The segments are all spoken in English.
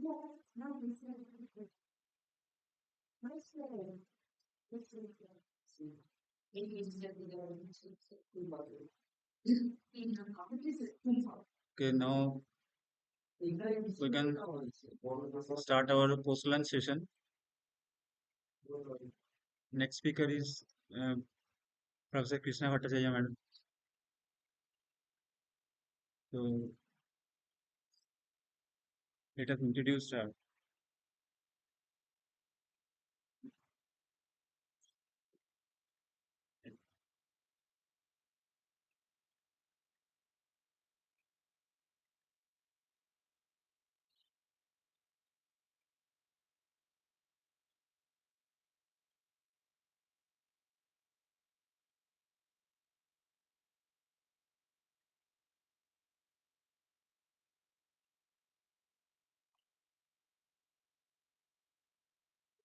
Okay, now we can start our post-lunch session. Next speaker is Professor Krishna Bhattacharya, madam. So let us introduce her.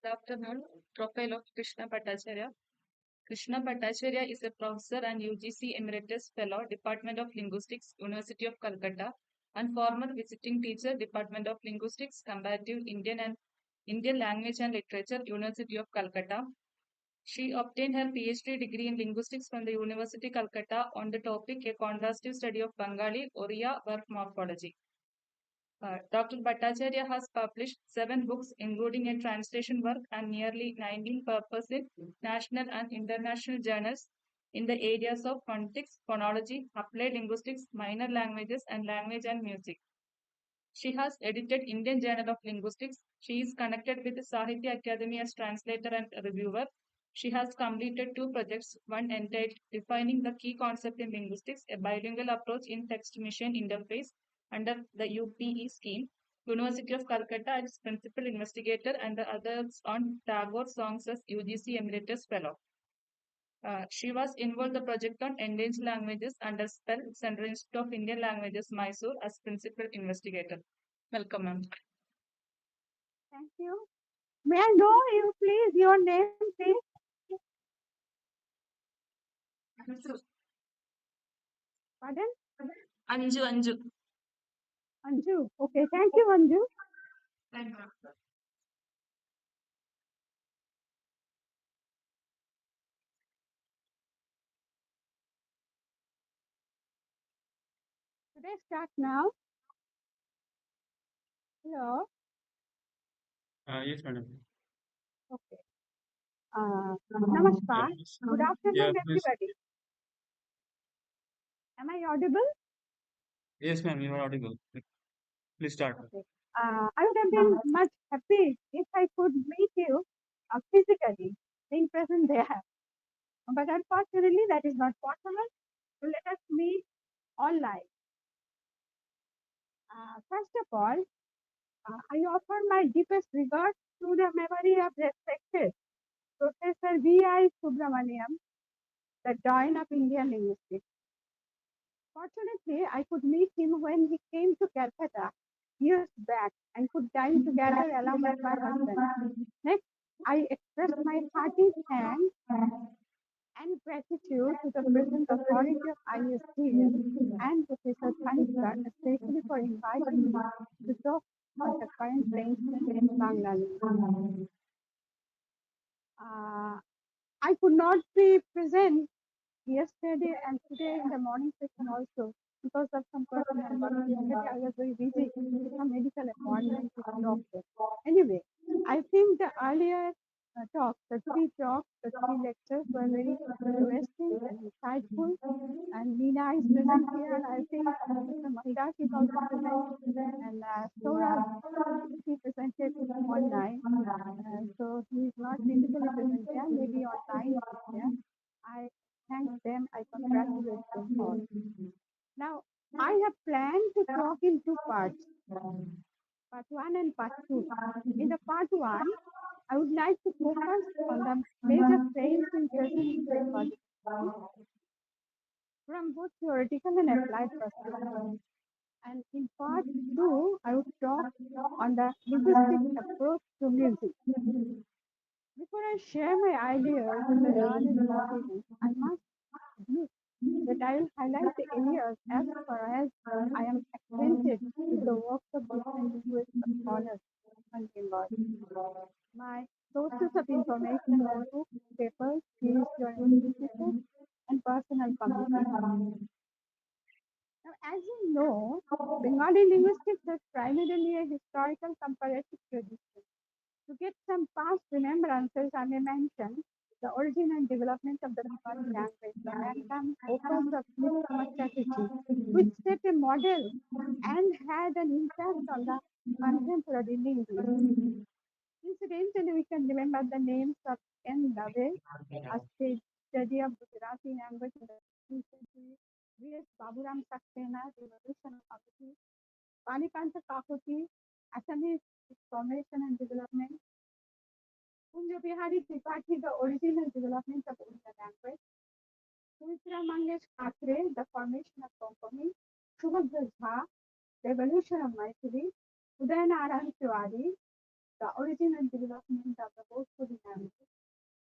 Good afternoon. Profile of Krishna Bhattacharya. Krishna Bhattacharya is a professor and UGC Emeritus Fellow, Department of Linguistics, University of Calcutta, and former visiting teacher, Department of Linguistics, Comparative Indian Language and Literature, University of Calcutta. She obtained her PhD degree in linguistics from the University Calcutta on the topic A Contrastive Study of Bengali, Oriya, Verb Morphology. Dr. Bhattacharya has published 7 books, including a translation work and nearly 19 papers in national and international journals in the areas of phonetics, phonology, applied linguistics, minor languages, and language and music. She has edited Indian Journal of Linguistics. She is connected with the Sahitya Academy as translator and reviewer. She has completed 2 projects, one entitled Defining the Key Concept in Linguistics, a bilingual approach in text-machine interface under the UPE scheme, University of Calcutta as principal investigator, and the others on Tagore songs as UGC Emeritus Fellow. She was involved in the project on endangered languages under SPELL, Central Institute of Indian Languages, Mysore, as principal investigator. Welcome, ma'am. Thank you. May I know you, please, your name, please? Pardon? Anju. Anju. Okay, thank you, Anju. Thank you. Should I start now? Hello. Yes, madam. Okay. Namaskar. Please. Good Yeah, afternoon, please. everybody. Am I audible? Yes, ma'am, you are audible. Please start. Okay. I would have been much happy if I could meet you physically, being present there. But unfortunately, that is not possible. So let us meet online. First of all, I offer my deepest regards to the memory of respected Professor V.I. Subramaniam, the Dawn of Indian linguistics. Fortunately, I could meet him when he came to Calcutta years back and could dine together along with my husband. Next, I express my hearty thanks and gratitude to the present authority of ISDN and Professor Khanishkar, especially for inviting me to talk on the current tension in Bangladesh. I could not be present yesterday and today in the morning session also because of some personal work. Yesterday I was very busy with some medical appointment with the doctor. Anyway, I think the earlier talks, the three lectures were very interesting and insightful. And Meena is present here, and I think Mr. Mandak is also present, and Saurabh he presented online. So he is not physically present there, maybe online he is there. I thank them, I congratulate them all. Now, I have planned to talk in 2 parts, part 1 and part 2. In the part 1, I would like to focus on the major frames in present recording from both theoretical and applied perspectives. And in part 2, I would talk on the linguistic approach to music. Before I share my ideas with the learned audience, I must admit that I will highlight the areas as far as I am acquainted with the works of different linguist scholars Bengali linguistics is primarily a historical comparative tradition. To get some past remembrances, I may mention the origin and development of the Bengali language, the magnum opus of Miss Chatterjee, which set a model and had an impact on the contemporary linguists. Incidentally, we can remember the names of N. Dave, a study of Gujarati language in the 16th century, V.S. Baburam Saxena, Revolution of Agati, Panikanta Kakoti, Assamese formation and development, Kunja Bihari Tripathi, the origin and development of Urdu language, Sumitra Mangesh Katre, the formation of Konkani, Subhadra Jha, the evolution of Maithili, Udayanaran Tiwari, the origin and development of the Bhojpuri language,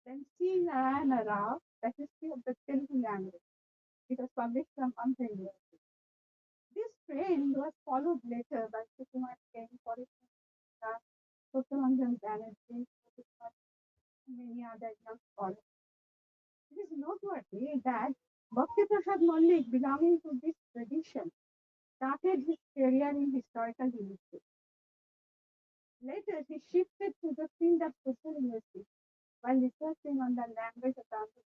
then C. Narayana Rao, the history of the Telugu language. It was published from Andhra University. This trend was followed later by Sukumar Sen, Forrest Sotaranjan Banerjee, and many other young scholars. It is noteworthy that Bhakti Prasad Mallik, belonging to this tradition, started his career in historical linguistics. Later, he shifted to the field of social linguistics while researching on the language of the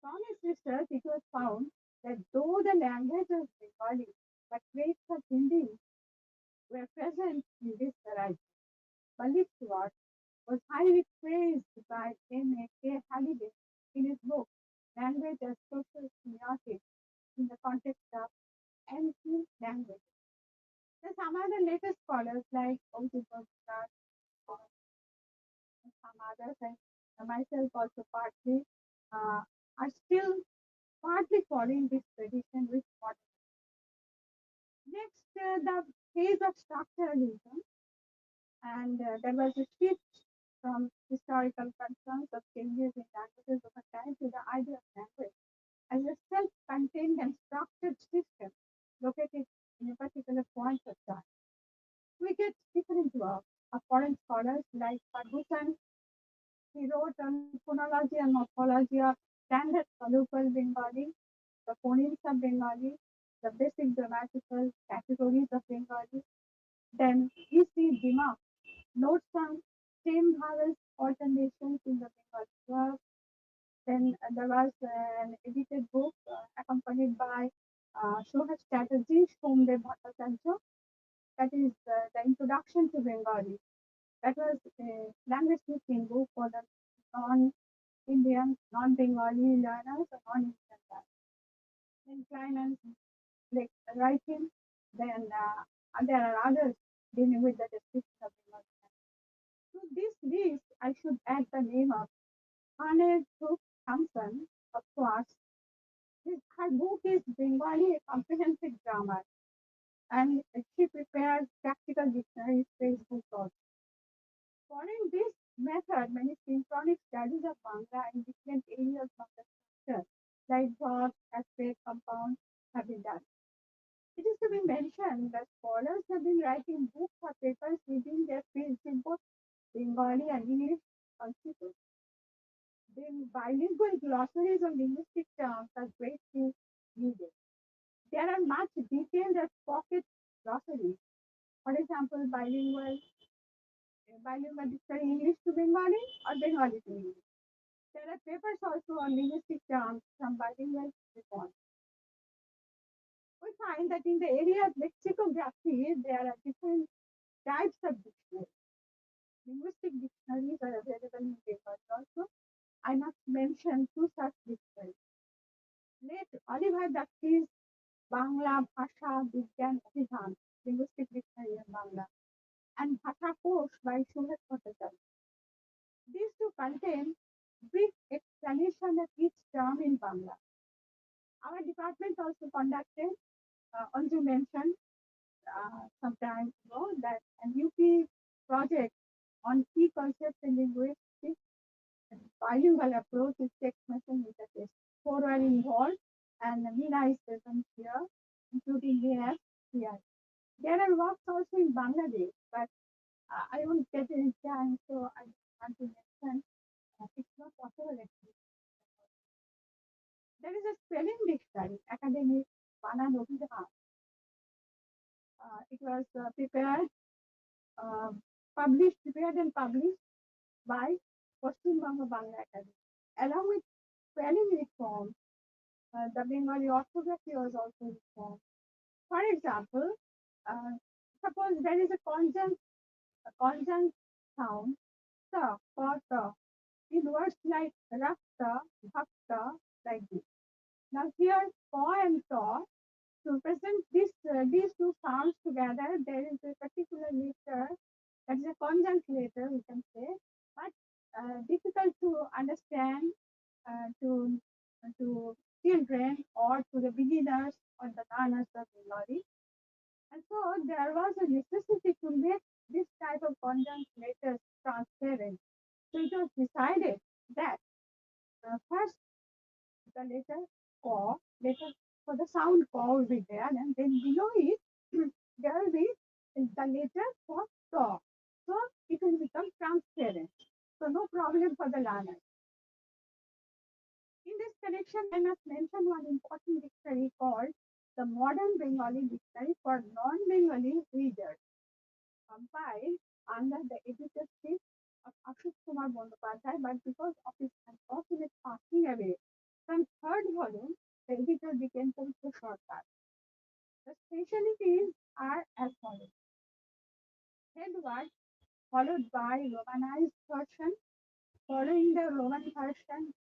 From his research, it was found that though the language was Bengali, but traits of Hindi were present in this variety. Mallik's work was highly praised by M.A.K. Halliday in his book Language as Social Semiotics in the context of ancient languages. Then some other later scholars like O.G. Bergstrass and some others, and myself also partly, are still partly following this tradition with modern. Next, the phase of structuralism, and there was a shift from historical concerns of changes in languages over time to the idea of language as a self-contained and structured system located in a particular point of time. We get different work of foreign scholars like Ferguson. He wrote on phonology and morphology of standard colloquial Bengali, the phonemes of Bengali, the basic grammatical categories of Bengali. Then E.C. Dima notes on same vowels alternations in the Bengali verb. Then there was an edited book accompanied by Shohaj Chatterjee, Somdev Bhattacharya, that is the introduction to Bengali. That was a language teaching book for the non-Indian, non-Bengali learners or non-Indian learners. Then Kleinman's like writing, then there are others dealing with the description of Bengali. To this list, I should add the name of Anne Brooke Thompson, of course. Her book is Bengali A Comprehensive Grammar, and she prepares practical dictionaries, Facebook also. Following this method, many synchronic studies of Bangla in different areas of the structure, like verbs, aspect, compounds, have been done. It is to be mentioned that scholars have been writing books or papers within their fields in both Bengali and English constitute. Then bilingual glossaries of linguistic terms are greatly needed. There are much detailed and pocket glossaries. For example, bilingual dictionary English to Bengali or Bengali to English. There are papers also on linguistic terms from bilingual reports. We find that in the area of lexicography, there are different types of dictionaries. Linguistic dictionaries are available in papers also. I must mention two such dictionaries. Let Oliver Duffy's Bangla Bhasha Vigyan Abhijan, Linguistic Dictionary in Bangla, and Bhasha Kosh by Shohaj Bhattacharya. These two contain brief explanation of each term in Bangla. Our department also conducted, Anju mentioned some time ago, that an UP project on key concepts in linguistics and bilingual approach is text message interface. Four were involved, and Meena is present here, including the here. There are works also in Bangladesh, but I won't get in time, so I want to mention it's not possible actually. There is a spelling dictionary, academic Banan Abhijan, It was prepared and published by Paschim Banga Bangla Academy. Along with spelling reform, the Bengali orthography was also reformed. For example, uh, suppose there is a consonant sound, ta, or ta, in words like rafta, bhakta, like this. Now here, pa and ta, to present these two sounds together, there is a particular letter that is a consonant letter, we can say, but difficult to understand to children or to the beginners or the learners of Bengali. And so there was a necessity to make this type of consonant letters transparent. So it was decided that first the letter ko, letter for the sound ko will be there, and then below it there will be the letter for to. So it will become transparent. So no problem for the learner. In this connection, I must mention one important dictionary called the Modern Bengali Dictionary for Non-Bengali Readers, compiled under the editorship of Ashish Kumar Bandyopadhyay, but because of his unfortunate passing away, from third volume, the editor became Pavitra Sarkar. The specialties are as follows: head word followed by Romanized version. Following the Roman version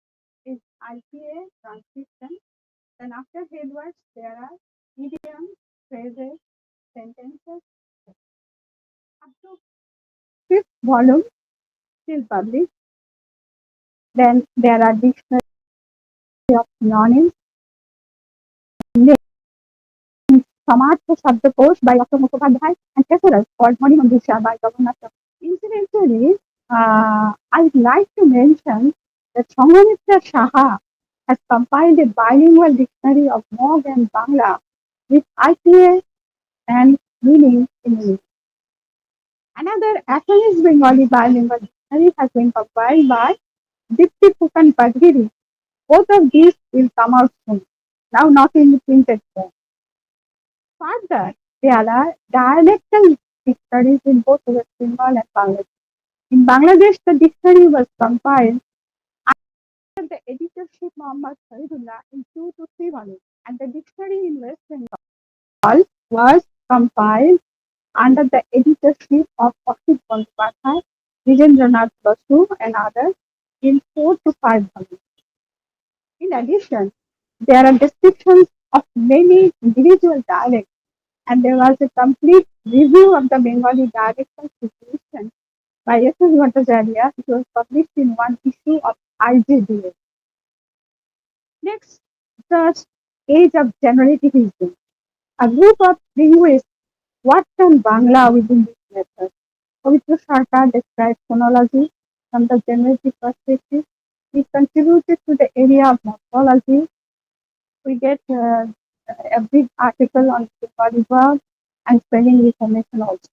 is IPA transcription. Then after head words, there are idioms, phrases, sentences. Up to fifth volume still published. Then there are dictionary of synonyms, Samartha Shabdakosh by Dr. Mukhopadhyay, and Thesaurus called Monimandisha by Governor. Incidentally, I'd like to mention that Sanghamitra Saha has compiled a bilingual dictionary of Mogh and Bangla with IPA and meaning in English. Another Assamese Bengali bilingual dictionary has been compiled by Dipti Fukan Padgiri. Both of these will come out soon, now not in printed form. Further, there are dialectal dictionaries in both West Bengal and Bangladesh. In Bangladesh, the dictionary was compiled under the editorship Muhammad Faridullah in 2 to 3 volumes, and the dictionary in West Bengal was compiled under the editorship of Ashit Bandyopadhyay, Vijendranath Basu, and others in 4 to 5 volumes. In addition, there are descriptions of many individual dialects, and there was a complete review of the Bengali dialectal situation by S. S. Bhattacharya. It was published in one issue of IJDA. Next, the age of generativism. A group of linguists worked on Bangla within this method. Pavitra Sarkar describes phonology from the generative perspective. He contributed to the area of morphology. We get a big article on Bengali verb and spelling reformation also.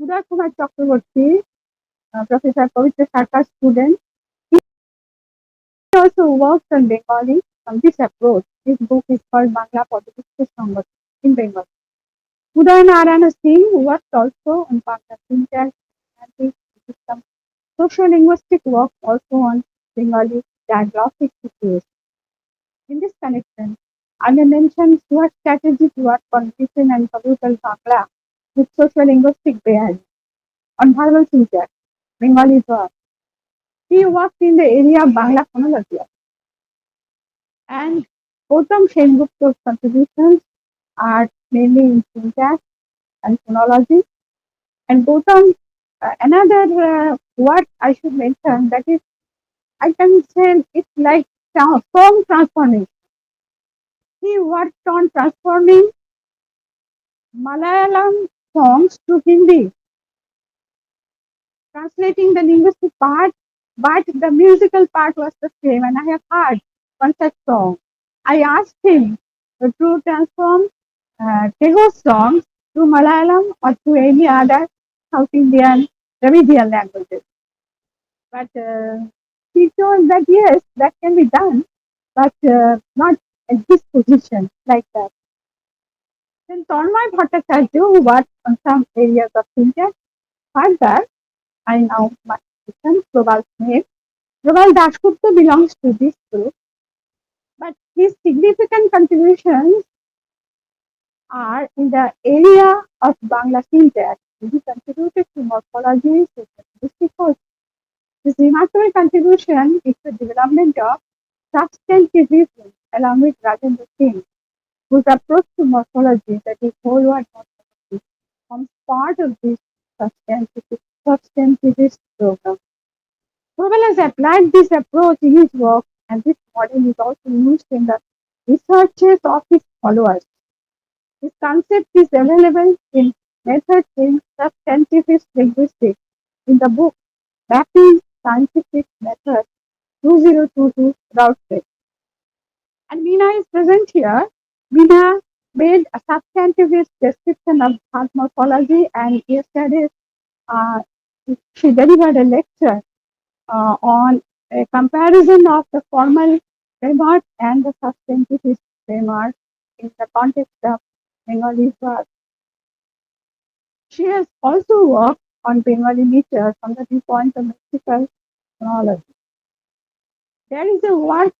Sudhar Kumar Chakraborty, Professor Pavitra Sarkar's student, he also worked on Bengali from this approach. His book is called Bangla Podikishta Sangat in Bengal. Uday Narayana Singh worked also on Bangla syntax, semantics, system, sociolinguistic work also on Bengali diaglottic situation. In this connection, I may mention Stuart Chatterjee's work on written and computer Bangla with sociolinguistic bearing on verbal syntax, Bengali verb. He worked in the area of Bangla phonology, and Gautam Sengupta's contributions are mainly in syntax and phonology. And Gautam, word I should mention, that is, I can say it's like song transformation. He worked on transforming Malayalam songs to Hindi, translating the linguistic part, but the musical part was the same. And I have heard one such song. I asked him to transform Telugu songs to Malayalam or to any other South Indian Dravidian languages. But he told that yes, that can be done, but not at this position like that. Then Tanmay Bhattacharya, who worked on some areas of syntax. Further, I now must mention Probal Smith. Probal Dasgupta belongs to this group, but his significant contributions are in the area of Bangla syntax. He contributed to morphology, linguistics. His remarkable contribution is the development of substantivism along with Rajendra Singh, whose approach to morphology, that is whole word morphology, forms part of this substantivist program. Froebel has applied this approach in his work, and this model is also used in the researches of his followers. This concept is available in Methods in Substantivist Linguistics in the book Mapping Scientific Methods 2022 Routledge. And Meena is present here. Meena made a substantivist description of plant morphology, and yesterday uh, she delivered a lecture on a comparison of the formal framework and the substantivist framework in the context of Bengali work. She has also worked on Bengali literature from the viewpoint of lexical phonology. There is a work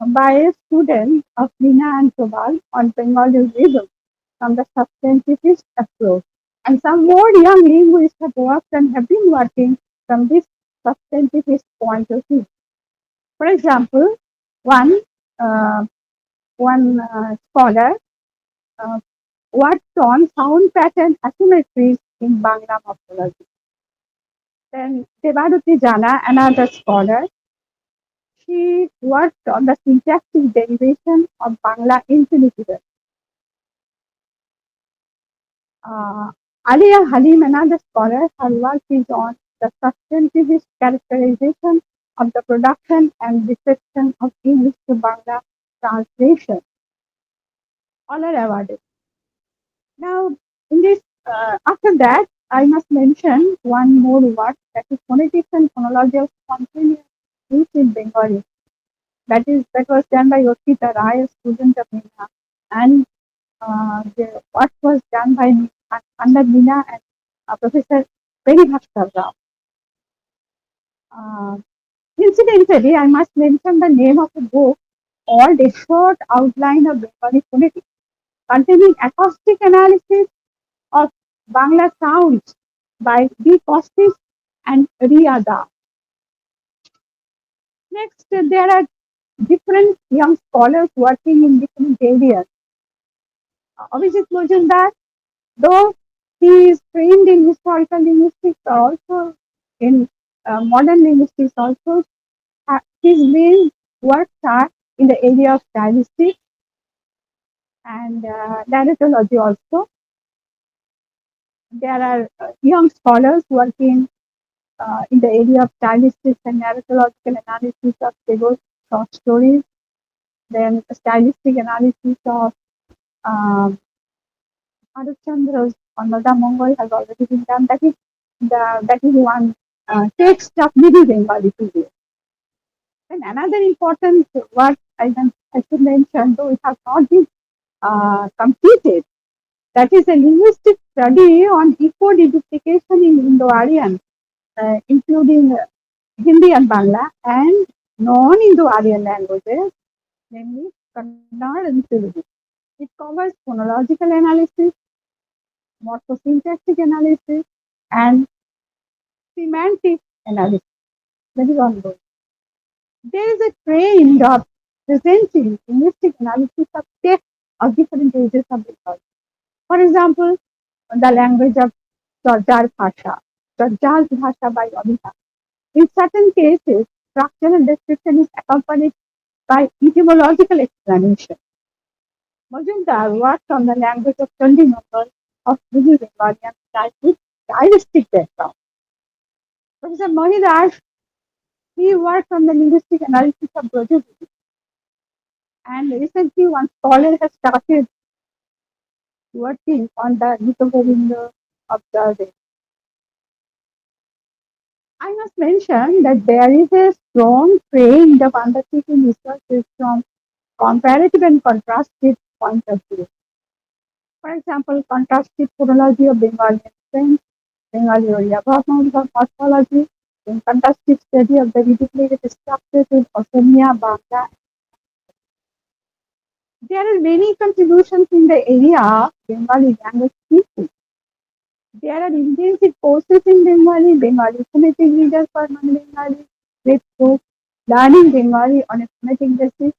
by a student of Meena and Probal on Bengali rhythm from the substantivist approach. And some more young linguists have worked and have been working from this substantivist point of view. For example, one uh, one scholar uh, worked on sound pattern asymmetries in Bangla morphology. Then Devaruti Jana, another scholar, she worked on the syntactic derivation of Bangla infinitive. Uh, Alia Halim, another scholar, her work is on the substantivist characterization of the production and reception of English to Bangla translation. All are awarded. Now, in this, after that, I must mention one more work, that is phonetics and phonology of spontaneous speech in Bengali. That was done by Orpita Rai, a student of Meena, and the work was done by under Meena and Professor Peri Bhaskar Rao. Uh, Incidentally, I must mention the name of the book called A Short Outline of Bengali Phonetics, containing acoustic analysis of Bangla sounds by B. Costis and Riyada. Next, there are different young scholars working in different areas. Abhijit Mojumdar, though he is trained in historical linguistics, also in modern linguistics, also his main works are in the area of stylistics and narratology also. There are young scholars working in the area of stylistics and narratological analysis of Tego's short stories, then stylistic analysis of Bharat Chandra's Annada Mongol has already been done. That is one text of Midi Bengali period. And another important work I should mention, though it has not been completed, that is a linguistic study on eco-deduplication in Indo-Aryan, including Hindi and Bangla, and non-Indo-Aryan languages, namely Kannada and Telugu. It covers phonological analysis, morphosyntactic analysis, and semantic analysis. That is ongoing. There is a trend of presenting linguistic analysis of text of different ages of the world. For example, the language of Chorjar Bhasha, Chorjar's Bhasha by Abhita. In certain cases, structural description is accompanied by etymological explanation. Majumdar worked on the language of Chandinagar of Middle Bengalian type with stylistic background. Professor Mohidash, he worked on the linguistic analysis of Brajavidi. And recently, one scholar has started working on the Nitagovinda of the. I must mention that there is a strong trend of undertaking research from comparative and contrastive point of view. For example, contrastive phonology of Bengali accent, Bengali Oriya Bhavan or morphology, in contrastive study of the reticulated structures in Assamia, Bangla. There are many contributions in the area of Bengali language speaking. There are intensive courses in Bengali, Bengali phonetic readers for non-Bengali, with books, learning Bengali on a phonetic basis,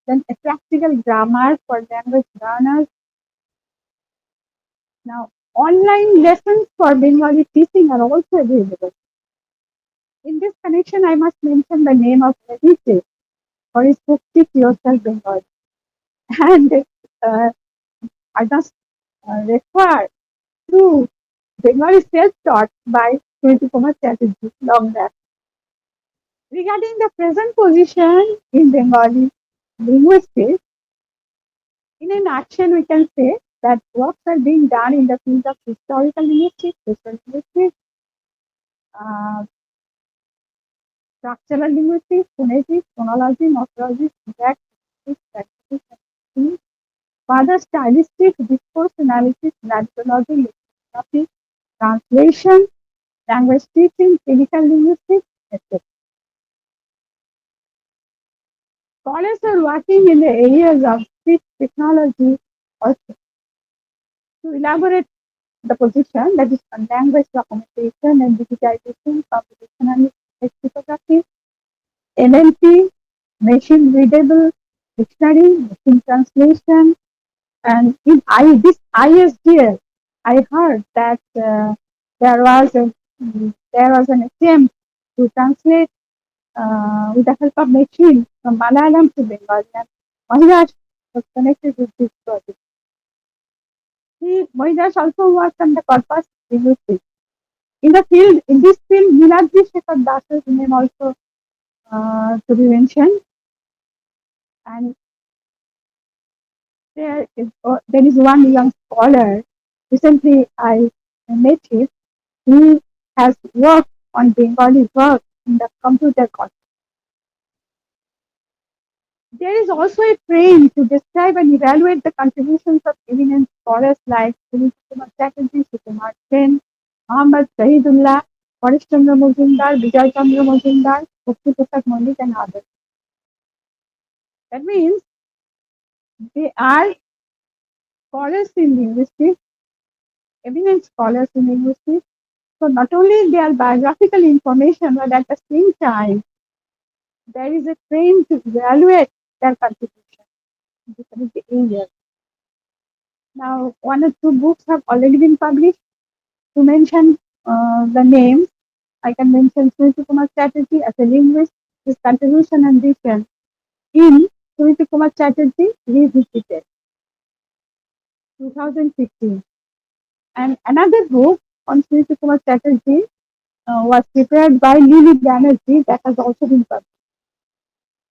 then a practical grammar for language learners. Now, online lessons for Bengali teaching are also available. In this connection, I must mention the name of Ravi for his book Teach Yourself Bengali. And I must refer to Bengali self-taught by Sriti Kumar Chatterjee long back. Regarding the present position in Bengali linguistics, in a nutshell, we can say that works are being done in the field of historical linguistics, social linguistics, uh, structural linguistics, phonetics, phonology, morphology, syntax, statistics, statistics, further stylistic, discourse analysis, methodology, lexicography, translation, language teaching, clinical linguistics, etc. Scholars are working in the areas of speech technology also to elaborate the position that is on language documentation and digitization, computational lexicography, NLP, machine readable dictionary, machine translation, and in this ISDL, I heard that there was a, there was an attempt to translate with the help of machine from Malayalam to Bengali, and Maharaj was connected with this project. Maharaj also worked on the corpus linguistics. In this field, Niladri Shekhar Das's name also to be mentioned, and there is one young scholar. Recently, I met him. He has worked on Bengali work in the computer corpus. There is also a frame to describe and evaluate the contributions of eminent scholars like Sri Kumar Chatterjee, Sukumar Sen, Muhammad Shahidullah, Paresh Chandra Majumdar, Vijay Chandra Majumdar, Bhakti Prasad Malik, and others. That means they are scholars in linguistics, eminent scholars in linguistics. So not only their biographical information, but at the same time, there is a frame to evaluate their contribution in different areas. Now, one or two books have already been published. To mention the names, I can mention Sriti Kumar Chatterjee as a linguist, his contribution and vision in Sriti Kumar Chatterjee Revisited, 2015. And another book on Sriti Kumar Chatterjee was prepared by Lily Banerjee that has also been published.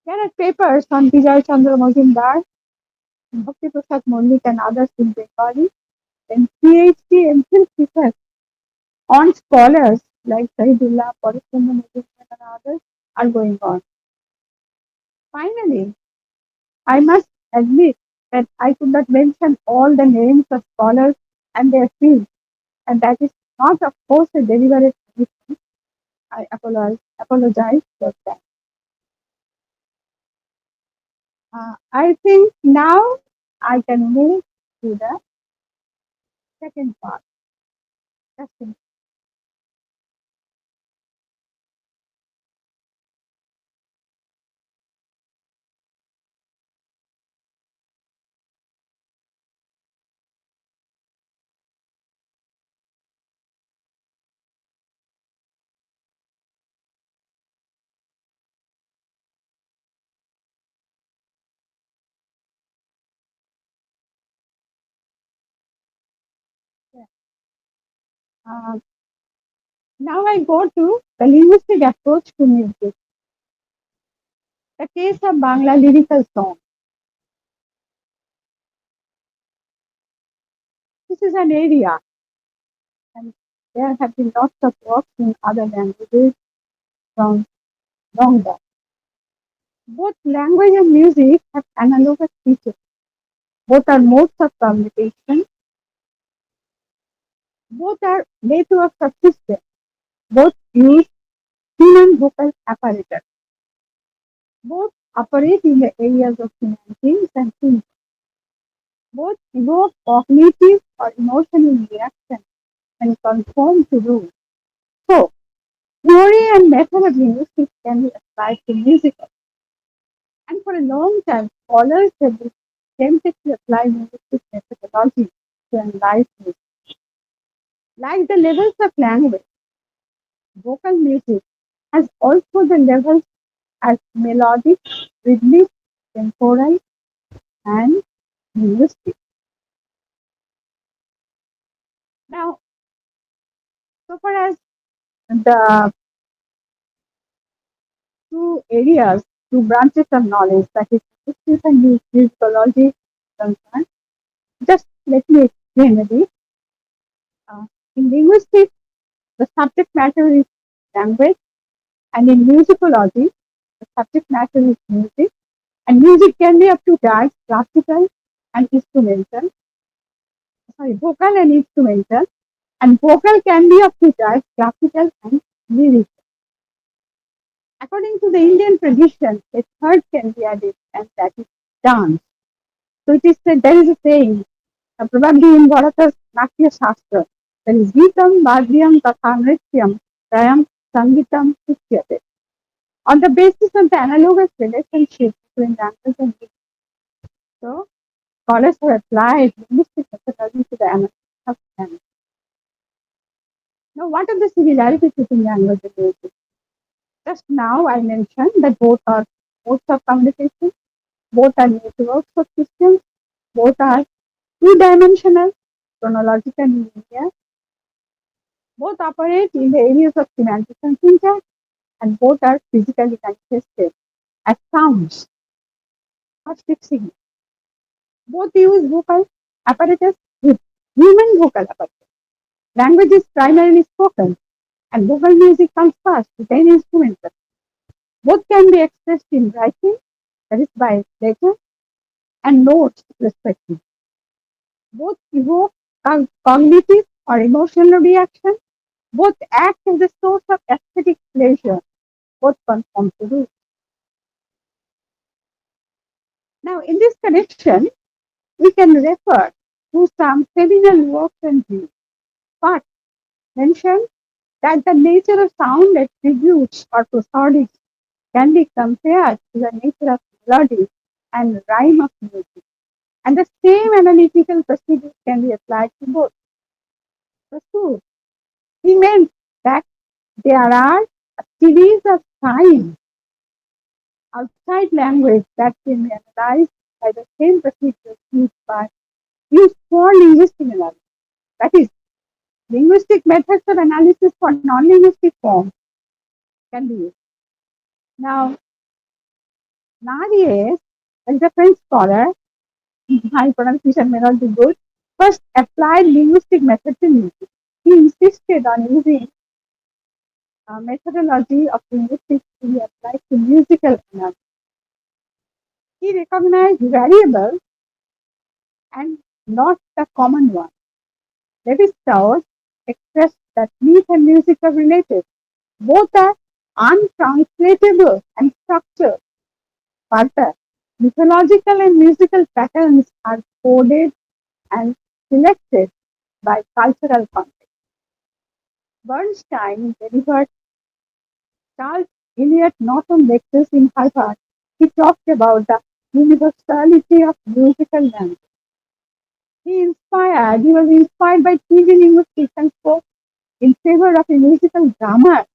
There are papers on Vijay Chandra Majumdar, Bhakti Prasad Malik, and others in Bengali, and PhD and MPhil research on scholars like Sahidullah, Paresh Chandra Majumdar, and others are going on. Finally, I must admit that I could not mention all the names of scholars and their fields, and that is not, of course, a deliberate omission. I apologize for that. I think now I can move to the second part. Just a minute. Uh, Now I go to the linguistic approach to music. The case of Bangla lyrical song. This is an area, and there have been lots of works in other languages from long back. Both language and music have analogous features. Both are modes of communication. Both are networks of systems. Both use human vocal apparatus. Both operate in the areas of semantics and thinking. Both evoke cognitive or emotional reaction and conform to rules. So, theory and method of linguistics can be applied to music. And for a long time, scholars have been tempted to apply linguistic methodology to analyze music. Like the levels of language, vocal music has also the levels as melodic, rhythmic, temporal, and linguistic. Now, so far as the two areas, two branches of knowledge, that is linguistics and musicology, concerned, just let me explain a bit. Uh, in linguistics, the subject matter is language, and in musicology, the subject matter is music, and music can be of two types, classical and instrumental. Sorry, vocal and instrumental, and vocal can be of two types, classical and lyric. According to the Indian tradition, a third can be added, and that is dance. So it is said, there is a saying, probably in Bharata's Natya Shastra, there is Gitam, Vadyam, Tatha Nrityam, Rayam, Sangitam, Uchyate. On the basis of the analogous relationship between language and music. So, scholars have applied linguistic methodology to the analysis of language. Now, what are the similarities between language and music? Just now, I mentioned that both are modes of communication, both are networks of systems, both are two-dimensional, chronological and linear, both operate in the areas of semantics and syntax, and both are physically manifested as sounds or stick signals. Both use vocal apparatus with human vocal apparatus. Language is primarily spoken, and vocal music comes first, then instrumental. Both can be expressed in writing, that is by letter, and notes respectively. Both evoke cognitive or emotional reaction. Both act as a source of aesthetic pleasure. Both conform to rules. Now, in this connection, we can refer to some seminal works and views. But mention that the nature of sound attributes or prosodics can be compared to the nature of melody and rhyme of music. And the same analytical procedure can be applied to both. So, he meant that there are a series of signs outside language that can be analyzed by the same procedure used for linguistic analysis. That is, linguistic methods of analysis for non-linguistic forms can be used. Now, Nadier is a French scholar, my pronunciation may not be good, first applied linguistic method to music. He insisted on using a methodology of linguistics to be applied to musical analysis. He recognized variables and not the common one. Levi-Strauss expressed that myth and music are related. Both are untranslatable and structured. Further, mythological and musical patterns are coded and selected by cultural context. Bernstein delivered Charles Eliot Norton lectures in Harvard. He talked about the universality of musical language. He was inspired by TV linguistics and spoke in favor of a musical grammar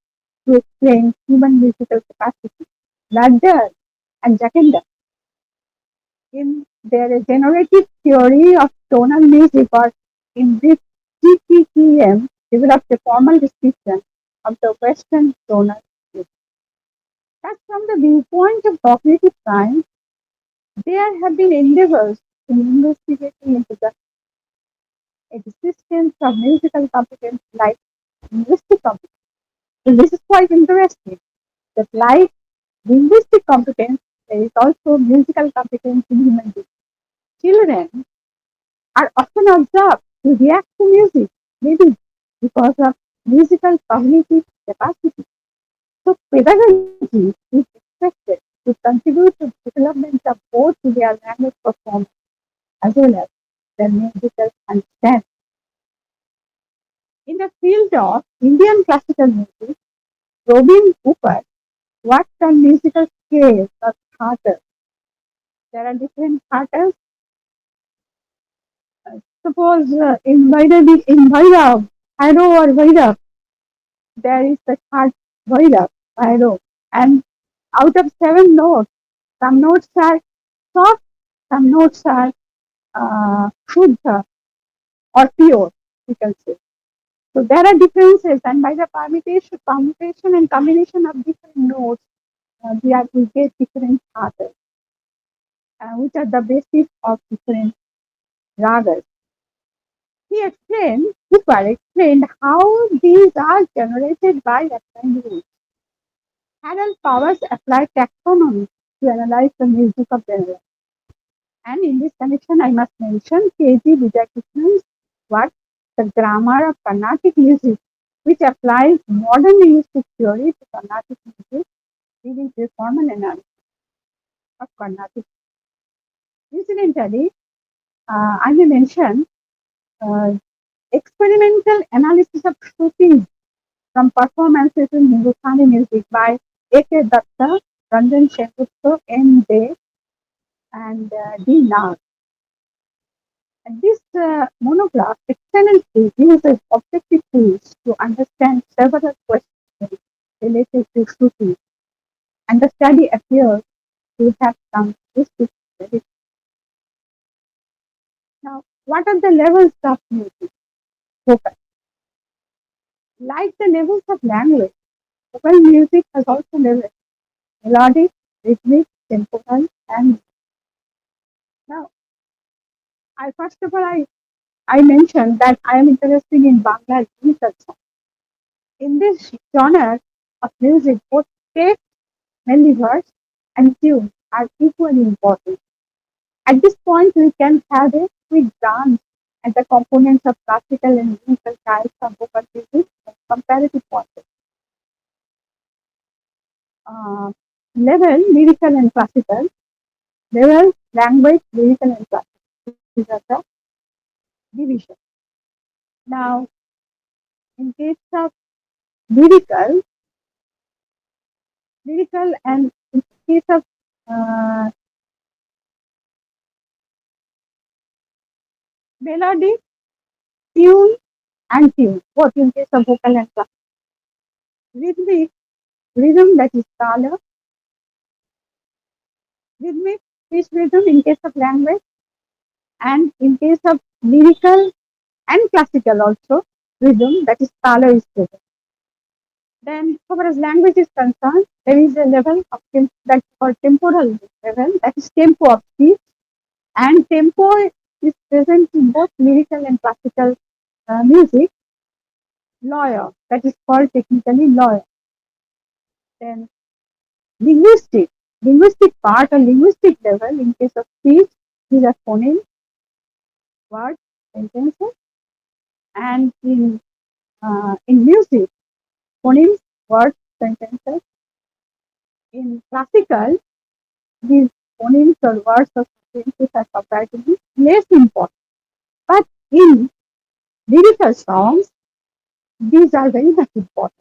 to explain human musical capacity. Ladder and Jackender, in their generative theory of tonal music, or in brief GTTM, developed a formal description of the Western tonal music. Thus, from the viewpoint of cognitive science, there have been endeavors in investigating into the existence of musical competence like linguistic competence. So this is quite interesting that like linguistic competence, there is also musical competence in human beings. Children are often observed to react to music, maybe because of musical cognitive capacity. So pedagogy is expected to contribute to development of both their language performance as well as their musical understanding. In the field of Indian classical music, Robin Cooper worked on musical scales of charters. There are different charters. Suppose in Bhairav, Hairo or Bhairav, there is the chart Bhairav, Hairo, and out of 7 notes, some notes are soft, some notes are Shuddha or pure, we can say. So there are differences, and by the permutation and combination of different notes, we get different charters, which are the basis of different ragas. Cooper explained how these are generated by assigned rules. Harold Powers applied taxonomy to analyze the music of genre. And in this connection, I must mention K.G. Vijayakrishna's work, The Grammar of Carnatic Music, which applies modern linguistic theory to Carnatic music, leading to a formal analysis of Carnatic. Incidentally, I may mention uh, experimental analysis of Shrutis from performances in Hindustani music by A.K. Datta, Ranjan Sengupta, N. De, and D. Nag. And this monograph excellently uses objective tools to understand several questions related to Shruti, and the study appears to have some useful benefits. Now, what are the levels of music? Vocal. Like the levels of language, vocal music has also levels: melodic, rhythmic, temporal, and now first of all I mentioned that I am interested in Bangla lyrical song. In this genre of music, both text, mainly verse, and tune are equally important. At this point, we can have a quick glance at the components of classical and lyrical types of vocal music from comparative point of view. Level, lyrical and classical. Level, language, lyrical and classical. These are the division. Now, in case of lyrical, and in case of uh, melody, tune and tune, both in case of vocal and classical. Rhythmic, rhythm that is tala, rhythmic speech rhythm in case of language, and in case of lyrical and classical also, rhythm that is tala is rhythm. Then, so far as language is concerned, there is a level of that called temporal level, that is tempo of speech, and tempo is present in both lyrical and classical music. Lawyer, that is called technically lawyer. Then linguistic part or linguistic level in case of speech, these are phonemes, words, sentences, and in music, phonemes, words, sentences. In classical, these phonemes or words or sentences are comparatively less important. But in lyrical songs, these are very much important.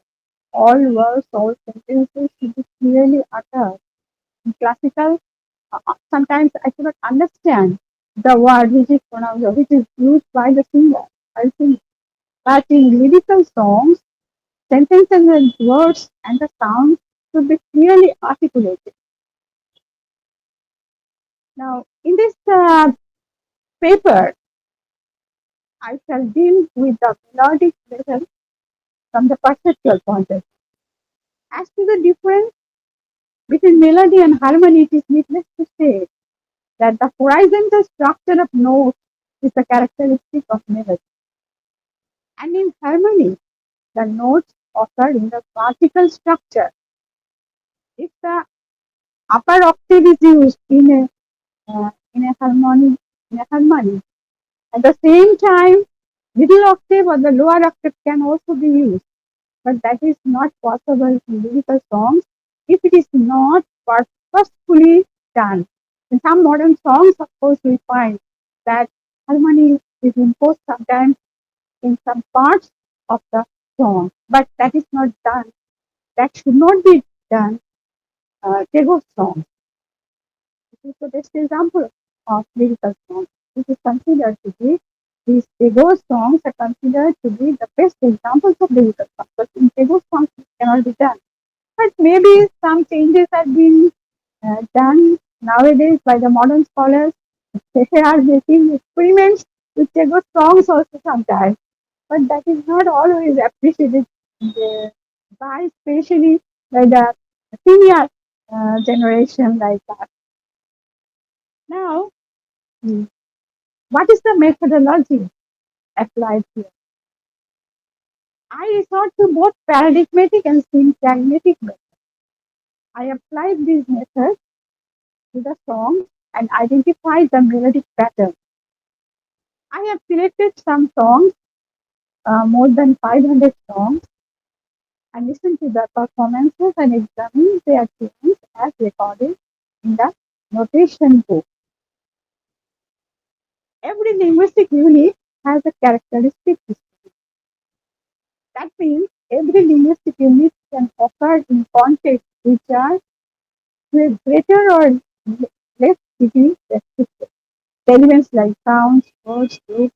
All words, all sentences should be clearly uttered. In classical, sometimes I cannot understand the word which is pronounced, which is used by the singer. I think, but in lyrical songs, sentences and words and the sounds should be clearly articulated. Now, in this paper, I shall deal with the melodic level from the perceptual point of view. As to the difference between melody and harmony, it is needless to say that the horizontal structure of notes is the characteristic of melody. And in harmony, the notes occur in the vertical structure. If the upper octave is used in a harmony, at the same time Middle octave or the lower octave can also be used, but that is not possible in lyrical songs if it is not purposefully done. In some modern songs, of course, we find that harmony is imposed sometimes in some parts of the song, but that is not done. That should not be done. Tego songs. This is the best example of lyrical songs. This is considered to be these Tego songs are considered to be the best examples of lyrical songs. But in Tego songs, it cannot be done. But maybe some changes are being done nowadays by the modern scholars. They are making experiments with Tego songs also sometimes, but that is not always appreciated by especially by the senior generation like that. Now, what is the methodology applied here? I resort to both paradigmatic and syntagmatic methods. I applied these methods to the song and identified the melodic pattern. I have selected some songs, more than 500 songs, and listened to the performances and examined their tunes as recorded in the notation book. Every linguistic unit has a characteristic history. That means every linguistic unit can occur in contexts which are to a greater or less degree restricted. Elements like sounds, words, group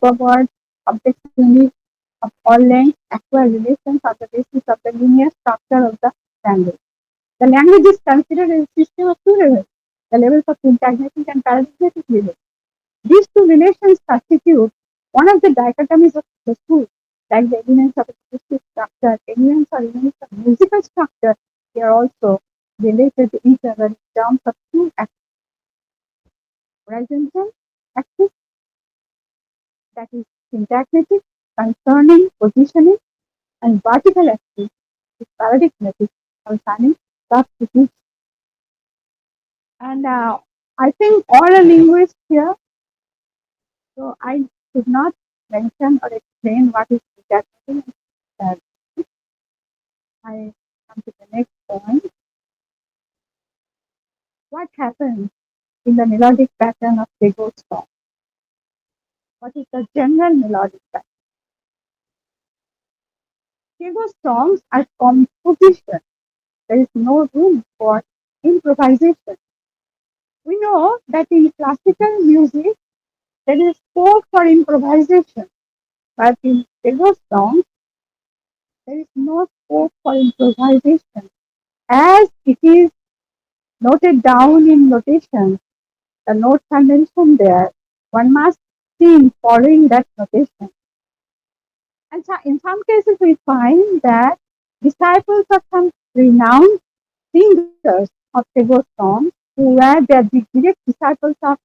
of words, complex units of all lengths acquire relations on the basis of the linear structure of the language. The language is considered a system of two levels, the levels of syntagmatic and paradigmatic levels. These two relations constitute one of the dichotomies of the school, like the elements of a linguistic structure, elements or units of musical structure, they are also related to each other in terms of two axes, horizontal axis, that is syntagmatic, concerning positioning, and vertical axis is paradigmatic, concerning substitution. And I think all are linguists here, so I should not mention or explain what is syntagmatic. Uh, I come to the next point. What happens in the melodic pattern of Tego song? What is the general melodic pattern? Tego songs are composition. There is no room for improvisation. We know that in classical music there is scope for improvisation, but in Tego songs there is no scope for improvisation. As it is noted down in notation, the notes are mentioned there. One must sing following that notation. And so in some cases, we find that disciples of some renowned singers of Tagore songs, who were the direct disciples of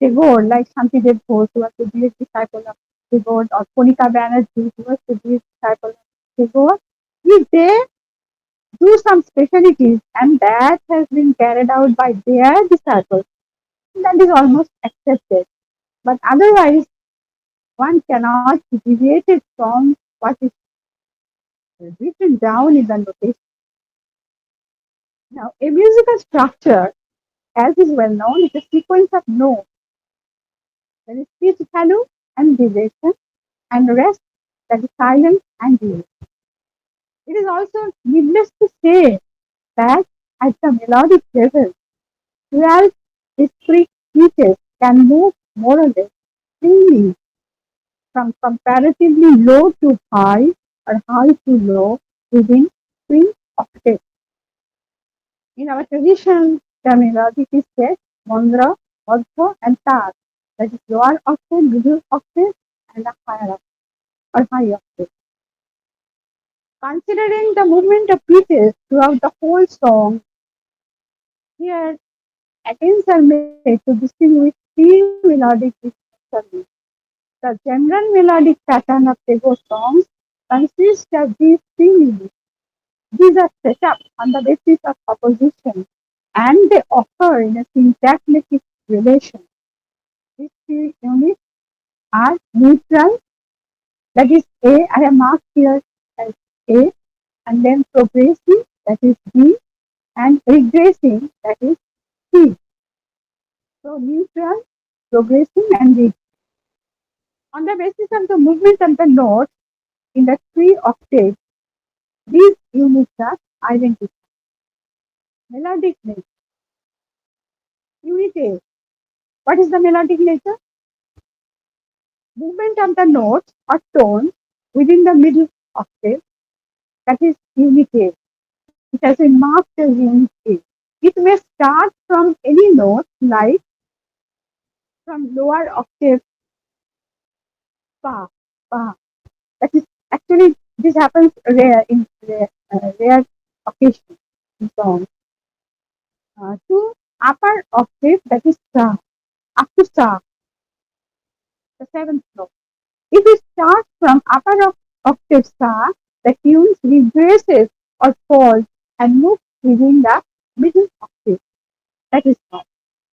Tagore, like Shantidev Ghosh, who was the direct disciple of Tagore, or Konika Banerjee, who was the direct disciple of Tagore, if they do some specialties and that has been carried out by their disciples, that is almost accepted. But otherwise, one cannot be deviated from what is written down in the notation. Now, a musical structure, as is well known, is a sequence of notes. There is pitch value and duration, and rest, that is silence and delay. It is also needless to say that at the melodic level, 12 discrete pitches can move more or less freely from comparatively low to high or high to low within 3 octaves. In our tradition, the melodic is set mandra, madhya, and tat, that is lower octave, middle octave, and a higher octave or high octave. Considering the movement of pitches throughout the whole song, here attempts are made to distinguish three melodic distinctions. The general melodic pattern of Tego songs consists of these three units. These are set up on the basis of opposition and they occur in a syntagmatic relation. These three units are neutral, that is A. I have marked here as A, and then progressive, that is B, and regressive, that is C. So neutral, progressive, and regressive. On the basis of the movement of the notes in the three octaves, these units are identified. Melodic nature. Unit A. What is the melodic nature? Movement of the notes or tones within the middle octave, that is unit A. It has been marked as unit A. It may start from any note like from lower octave pa, pa. That is actually this happens rare in rare occasions in songs. To upper octave, that is sa, up to sa, the seventh note. If it starts from upper octave sa, the tune regresses or falls and moves within the middle octave. That is why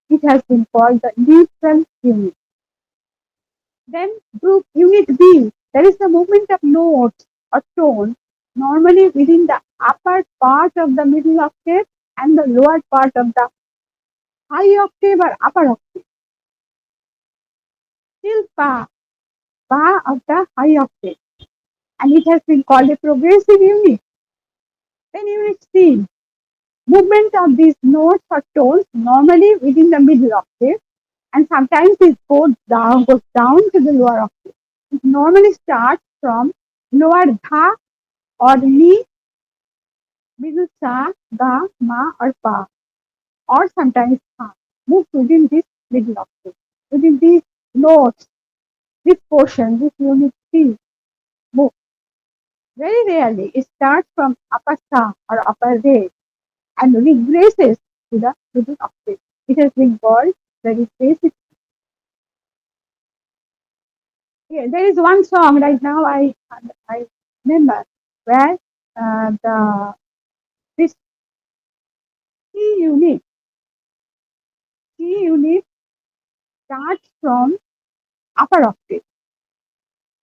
it has been called the neutral unit. Then group unit B, there is the movement of notes or tones normally within the upper part of the middle octave and the lower part of the high octave or upper octave. Till pa, pa of the high octave, and it has been called a progressive unit. Then unit C, movement of these notes or tones normally within the middle octave, and sometimes it goes down to the lower octave. It normally starts from lower dha or ni, middle sa, ga, ma, or pa, or sometimes ha. Moves within this middle octave. Within these notes, this portion, this unit C, move. Very rarely it starts from upper sa or upper re and regresses to the middle octave. It has been called the regressive. Yeah, there is one song right now I remember where the this C unit starts from upper octave.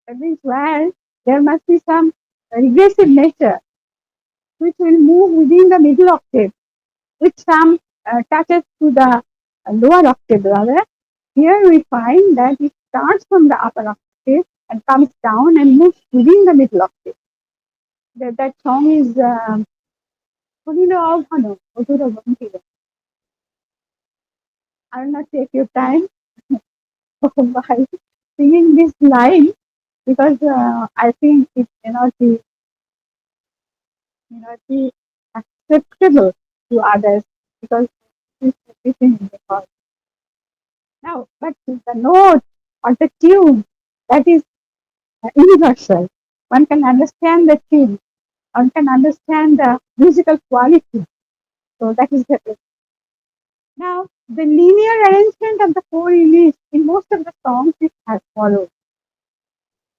That means where there must be some regressive nature which will move within the middle octave with some touches to the lower octave rather. Here we find that it starts from the upper octave and comes down and moves within the middle octave. That song is I will not take your time by singing this line because I think it cannot be acceptable to others because it's written in the chord. Now, but the note or the tune that is universal. One can understand the tune. One can understand the musical quality. So that is the best. Now, the linear arrangement of the four units in most of the songs is as follows: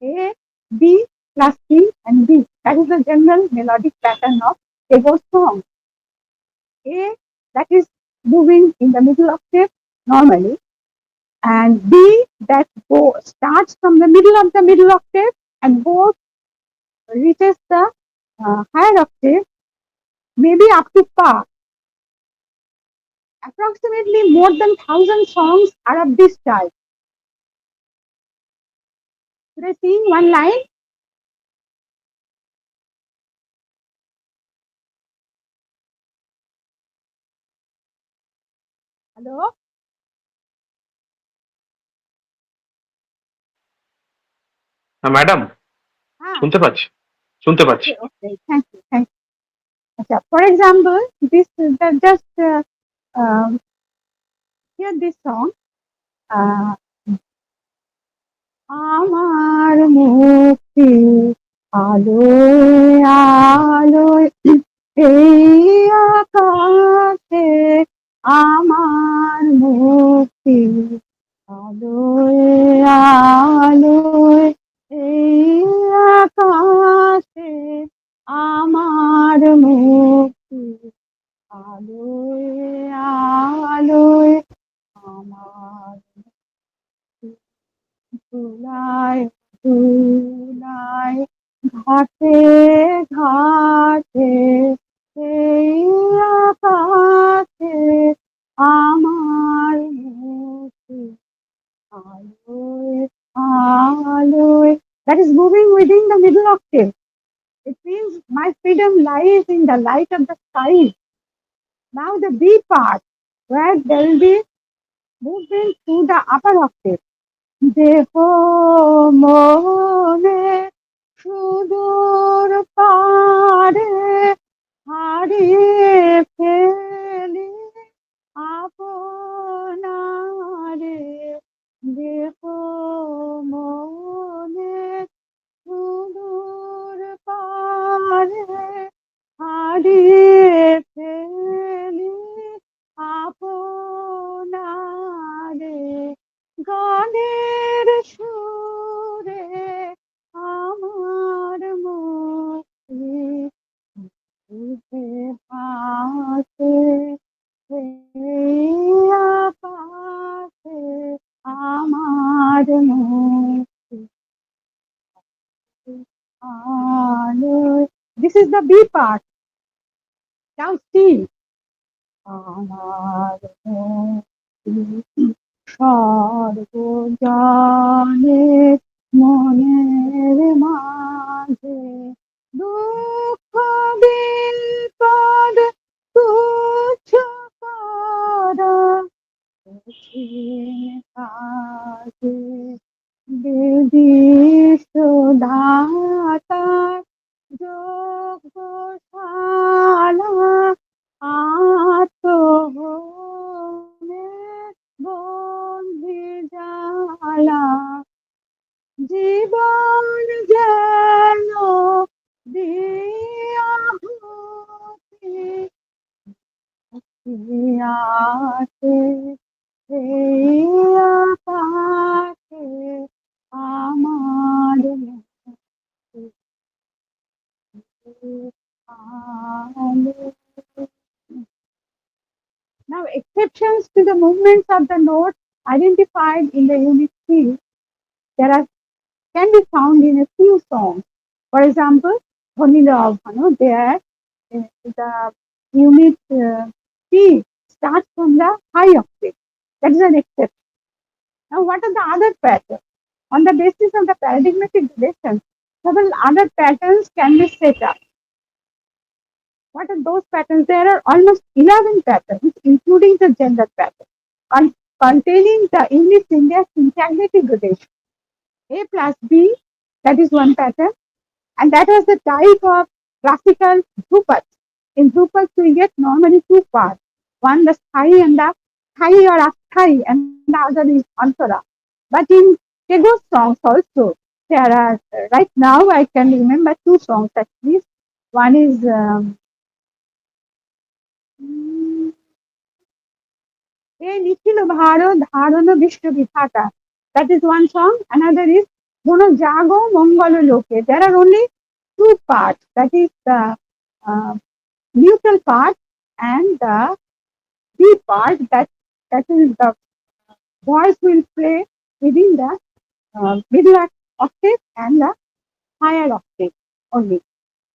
A, B, plus C, and B. That is the general melodic pattern of Tego's song. A, that is moving in the middle octave normally, and B, that starts from the middle of the middle octave and goes reaches the higher octave, maybe up to pa. Approximately more than 1,000 songs are of this type. Should I sing one line? Hello? Madam Ah, শুনতে পাচ্ছি শুনতে পাচ্ছি okay. Thank you. Okay. For example, this just hear this song. আমার মুক্তি আলোয় আলোয় এই আকাশে আমার মুক্তি আলোয় আলোয় এই আকাশে আমার মুক্তি আলোয় আলোয় আমার ঘাটে ঘাটে এই আকাশে আমার মুক্তি আলোয় আলোয়. That is moving within the middle octave. It means my freedom lies in the light of the sky. Now the B part, where there will be movement through the upper octave. দেহ মনে সুদূর পারে হারিয়ে ফেলি আপনারে. দেহ মনে সুদূর পারে হারিয়ে ফেলি আপনারে. গানের সুরে আমার মুক্তি বুঝে ভাসে সেই আকাশে আমার মুক্তি আলোয়. This is the B part. Now C. আমার মুক্তি সর্বজনে মনের মাঝে দুঃখ বিপদ তুচ্ছ করা কঠিন কাজে বিদিষ্ট ধাতার যোগশালা আত্মহনে বন্ধি জালা. জীবন যেন দিয়াহুতি আছে সেই আকাশে আমার মুক্তি আলো. Now, exceptions to the movements of the notes identified in the unit 3 can be found in a few songs. For example, Dhoni Love, there the unit 3 starts from the high octave. That is an exception. Now, what are the other patterns? On the basis of the paradigmatic relation, several other patterns can be set up. What are those patterns? There are almost 11 patterns, including the gender pattern, containing the English-India syntagmatic gradation. A plus B, that is one pattern, and that was the type of classical Dhrupats. In Dhrupats, we get normally two parts. One, the Sthai and the Thai or Asthai, and the other is Antara. But in Tego's songs also, there are, right now I can remember two songs at least. One is এ নিখিল ভারত ধারণ বিশ্ব বিধাতা. That is one song. Another is Mono Jago Mongolo Loke. There are only two parts. That is the neutral part and the B part. That is the voice will play within the middle octave and the higher octave only.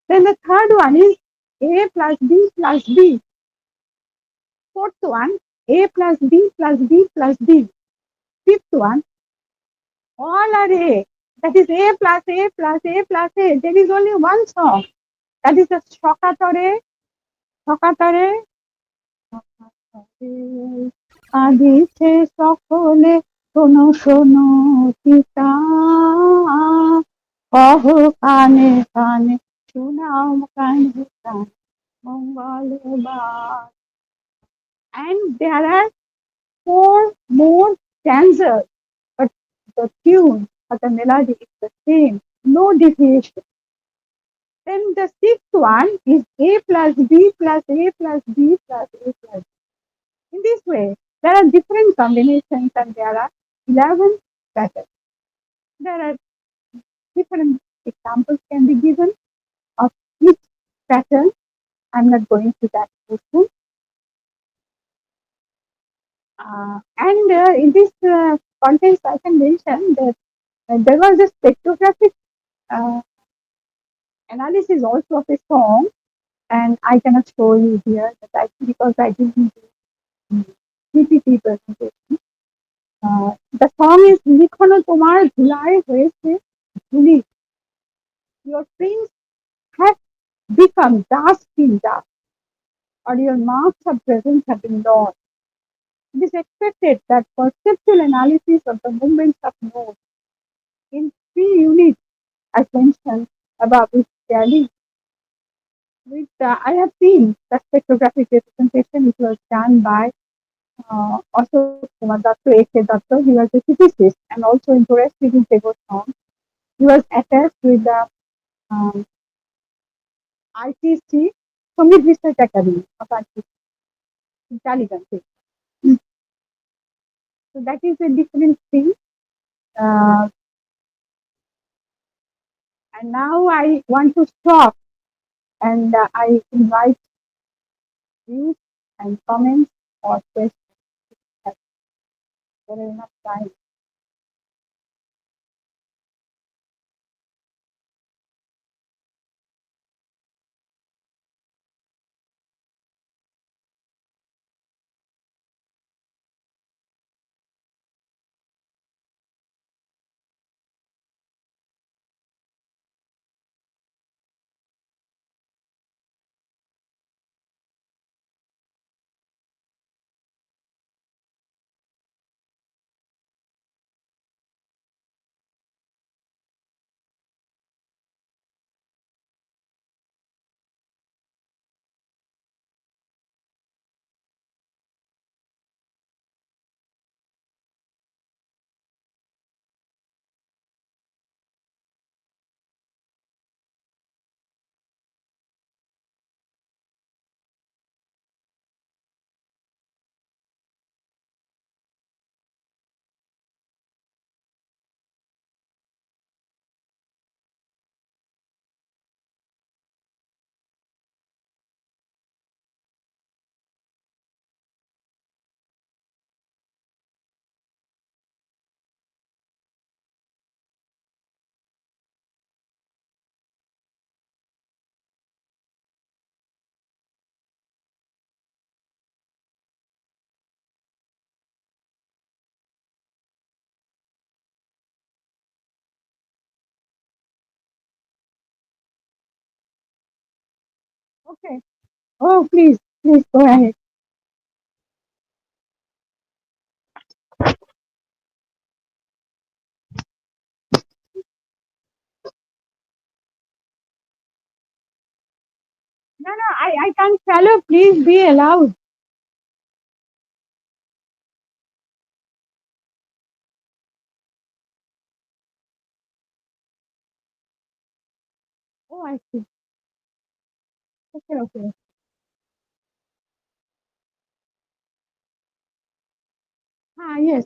Then the third one is A plus B plus B. Fourth one, A plus B plus B plus B. Fifth one, all are A. That is A plus A plus A plus A. There is only one song. That is the Shokatore. Shokatore. আদিছে সকলে শোনো শোনো পিতা কহ কানে কানে শোনাও কানে কানে মঙ্গলবার. And there are 4 more stanzas, but the tune or the melody is the same, no deviation. Then the sixth one is A plus B plus A plus B plus A plus B. In this way, there are different combinations and there are 11 patterns. There are different examples can be given of each pattern. I'm not going to that question. And in this context, I can mention that there was a spectrographic analysis also of a song, and I cannot show you here because I didn't do PPT presentation. The song is লিখনো তোমার ধুলায় হয়েছে ধুলি. Your prints have become dust in dust, or your marks of presence have been lost. It is expected that perceptual analysis of the movements of notes in 3 units, as mentioned above, is tally with I have seen the spectrographic representation. It was done by Ashok Kumar Datta, A.K. Datta. He was a physicist and also interested in Tagore song. He was attached with the ITC, Sangeet Research Academy of ITC in Taliban. So that is a different thing. And now I want to stop, and I invite views and comments or questions. There is enough time. Okay. Oh, please go ahead. No, I can't follow. Please be allowed. Oh, I see. Okay. Yes.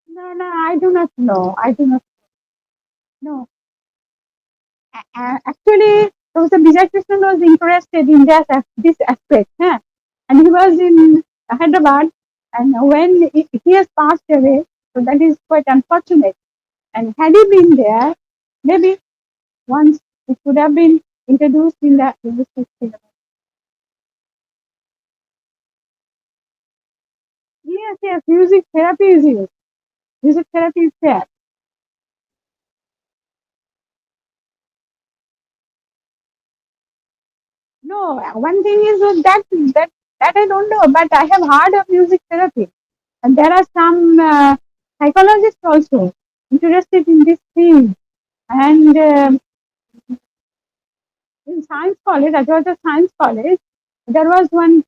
No, I do not know. I do not know. Actually, Professor Vijay Krishnan was interested in this aspect, huh? And he was in Hyderabad, and when he has passed away, so that is quite unfortunate. And had he been there, maybe once it could have been introduced in the linguistics syllabus. Yes, music therapy is used. Music therapy is there. No, one thing is that I don't know, but I have heard of music therapy, and there are some psychologists also interested in this field. And in science college, as well as science college, there was one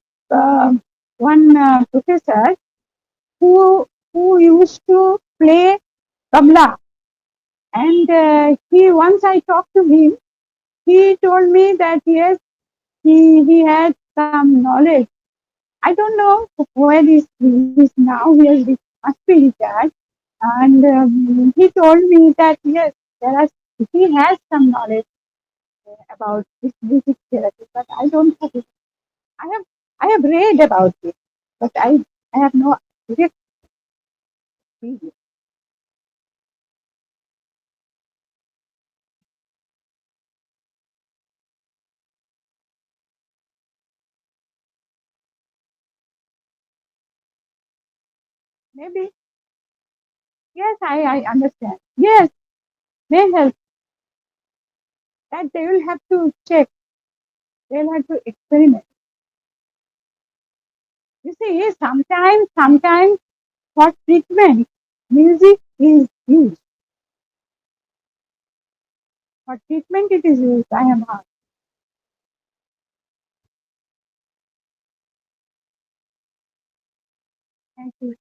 professor who used to play tabla, and he once I talked to him, he told me that yes, he had some knowledge. I don't know where he is now. Must be retired. And he told me that yes, he has some knowledge about this music therapy, but I don't have it. I have read about it, but I I have no direct experience. Maybe. Yes, I understand. Yes, may help. That they will have to check. They will have to experiment. You see, sometimes for treatment, music is used. For treatment, it is used. I have heard. Thank you.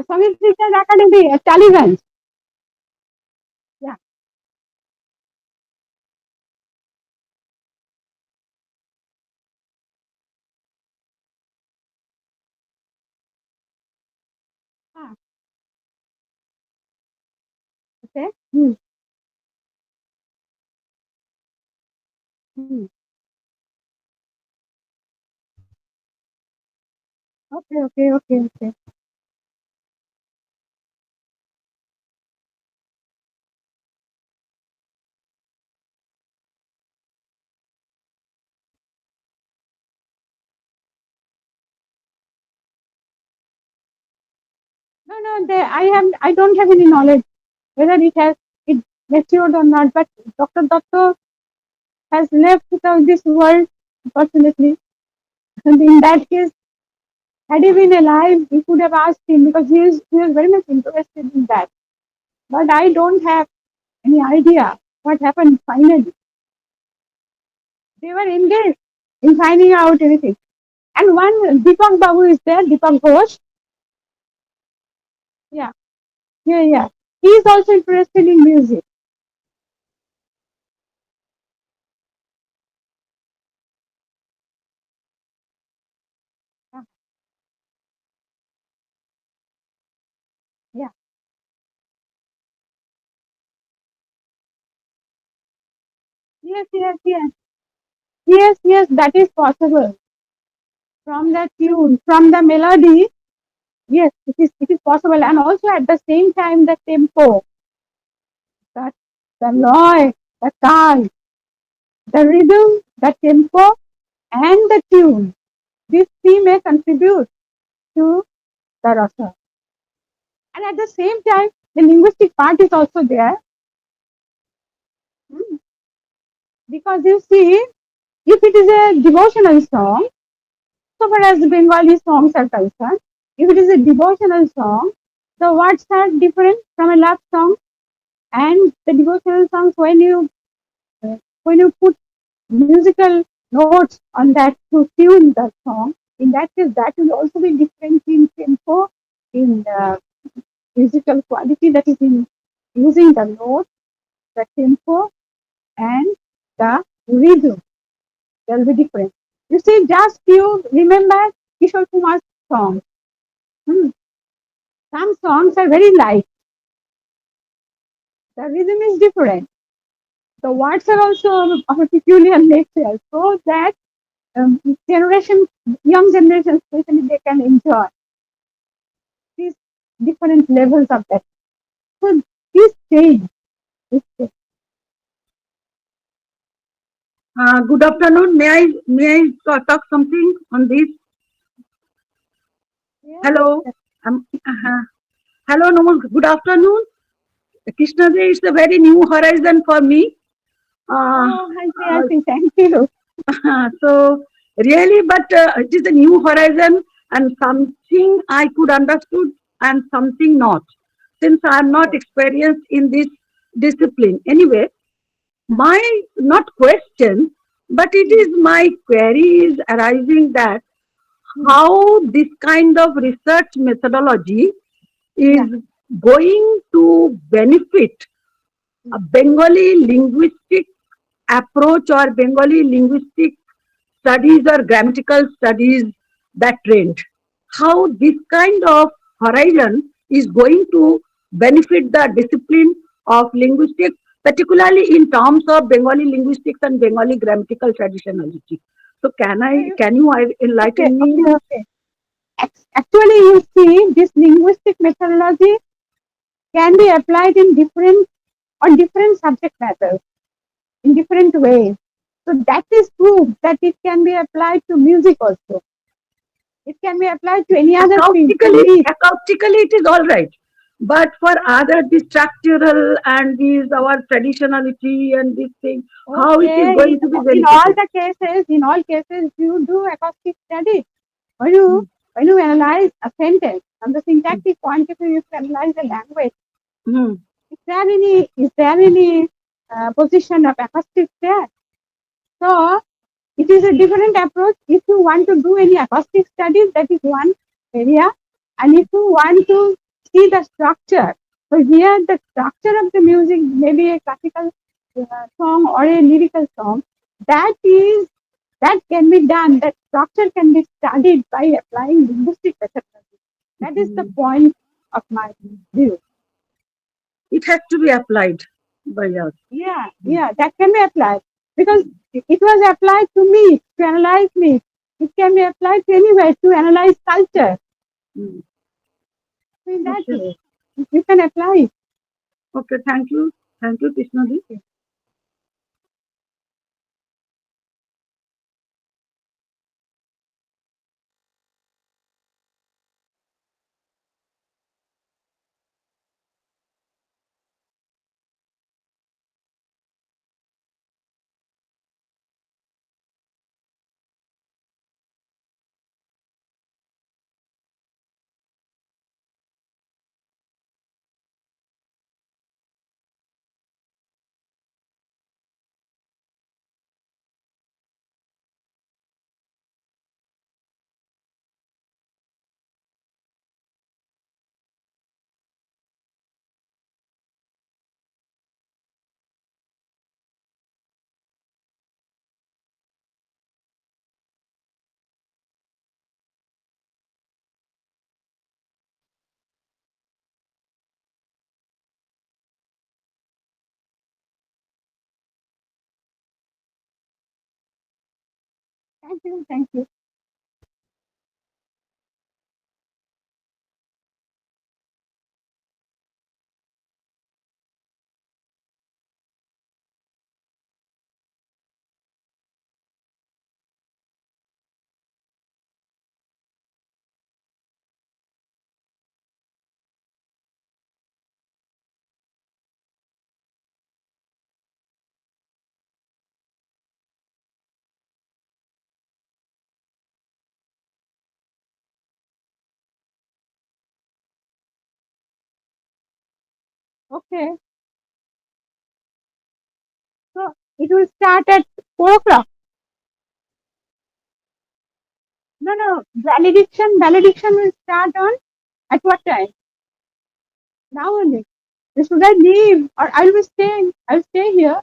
Sangit Research Academy at Taliban. Yeah. Ah, okay. Hmm. Okay. No, I don't have any knowledge whether it matured or not. But Dr. Datta has left this world, unfortunately. And in that case, had he been alive, we could have asked him because he was very much interested in that. But I don't have any idea what happened finally. They were engaged in finding out anything. And one Deepak Babu is there, Deepak Ghosh. Yeah, yeah. He is also interested in music. Yeah. Yes. Yes, that is possible. from the tune, from the melody. Yes, it is possible, and also at the same time the tempo, the the noise, the time, the rhythm, the tempo, and the tune. These three may contribute to the rasa. And at the same time, the linguistic part is also there. Because you see, if it is a devotional song, so far as the Bengali songs are concerned, if it is a devotional song, the words are different from a love song. And the devotional songs, when you put musical notes on that to tune the song, in that case, that will also be different in tempo, in the musical quality, that is in using the notes, the tempo, and the rhythm. They will be different. You see, just you remember Kishore Kumar's songs. Hmm. Some songs are very light. The rhythm is different. The words are also of a peculiar nature, so that generation, young generation especially, they can enjoy these different levels of that. So this change, this change. Good afternoon. May I talk something on this? Yeah. Hello. Hello. No. Good afternoon. Krishna Ji, it's a very new horizon for me. I think thank you. So really, but it is a new horizon and something I could understood and something not. Since I am not experienced in this discipline. Anyway, my not question, but it is my query is arising that how this kind of research methodology is going to benefit a Bengali linguistic approach or Bengali linguistic studies or grammatical studies that trend. How this kind of horizon is going to benefit the discipline of linguistics, particularly in terms of Bengali linguistics and Bengali grammatical traditionality. So can you enlighten me? Okay. Actually, you see, this linguistic methodology can be applied in different subject matters in different ways. So that is proof that it can be applied to music also. It can be applied to any other field. Acoustically, it is all right. But for other, the structural and these our traditionality and this thing, how it is going to be benefited? In all cases, you do acoustic study. When you analyze a sentence from the syntactic point of view, you analyze the language. Is there any position of acoustics there? So it is a different approach. If you want to do any acoustic studies, that is one area. And if you want to see the structure, so here the structure of the music, maybe a classical song or a lyrical song, that can be done. That structure can be studied by applying linguistic methodology. That is the point of my view. It has to be applied by us. Yeah, that can be applied because it was applied to me to analyze me. It can be applied to anywhere to analyze culture. Mm. So in that way, you can apply it. Okay, thank you, Krishna ji. Thank you. Okay. So it will start at 4 o'clock. No. Valediction will start on at what time? Now only. Should I leave or I will stay here?